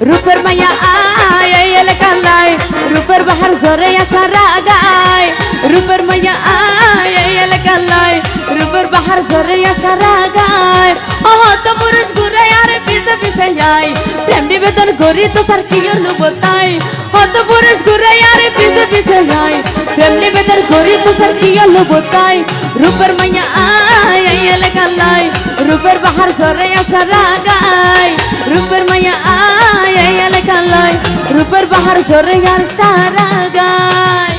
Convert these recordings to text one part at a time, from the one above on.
রূপের মাইয়া আয় এই এলাকায় রূপের বাহার ঝরে আসা রাগায় রূপের মাইয়া আয় এই এলাকায় রূপের বাহার ঝরে আসা রাগায় হত পুরুষ ঘুরে আর পিছে পিছে যায় প্রেম নিবেদন করি তো স্যার কি লুবতাই হত পুরুষ ঘুরে আর পিছে পিছে যায় প্রেম নিবেদন করি তো স্যার কি লুবতাই রূপের মাইয়া আয় এই এলাকায় রূপের বাহার ঝরে আসা রাগায় রূপের মাইয়া আয় এই এলাকায় রূপের বাহার ঝরে আসা রাগায়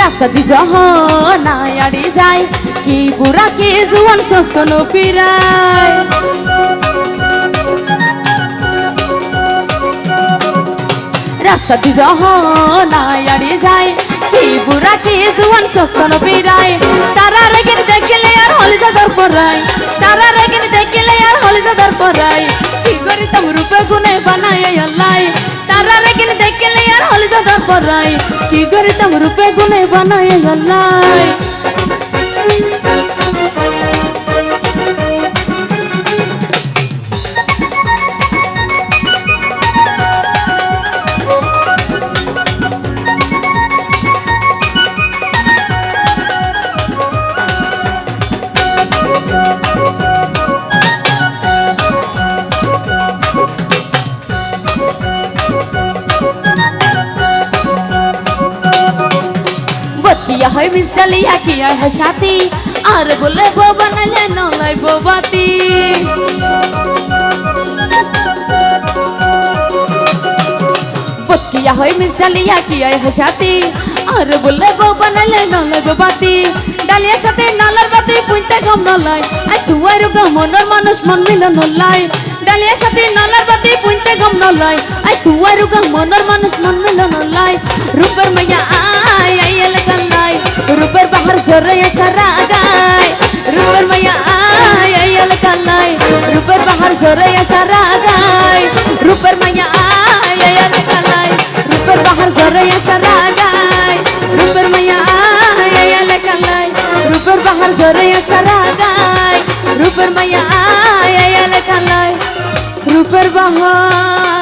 রাস্তা দি যখন আড়ি যায় কি বুড়া কি জুয়ান সত্য পিরায় রাস্তা দি যখন আড়ি যায় কি বুড়া কি জুয়ান সত্য পিরায় তারা রেগে দেখলে আর হলে যাদার পরাই তারা রেগে দেখলে আর হলে যাদার পরাই কি করি তোম রূপে গুনে বানায় আল্লাহ তারা রেগে দেখলে আর হলে যাদার পরাই কি করি তোম রূপে গুনে বানায় আল্লাহ किया है मिस डालिया किया है साथी और बोले वो बनले नलाई बोबाती किया है मिस डालिया किया है साथी और बोले वो बनले नलाई बोबाती डालिया साथे नालार बाती पुंते गम नलाई आ तुआरो गमनर मानुष मन मिलन नलाई डालिया साथे नालार बाती पुंते गम नलाई आ तुआरो गमनर मानुष मन मिलन नलाई रूपर मैया आय आय एलाकाय রূপের বাহার ঝরে আসা রাগায় রূপের মাইয়া আয় এই এলাকায় রূপের বাহার ঝরে আসা রাগায় রূপের মাইয়া আয় এই এলাকায় রূপের বাহার ঝরে আসা রাগায় রূপের মাইয়া আয় এই এলাকায় রূপের বাহার ঝরে আসা রাগায় রূপের মাইয়া আয় এই এলাকায় রূপের বাহার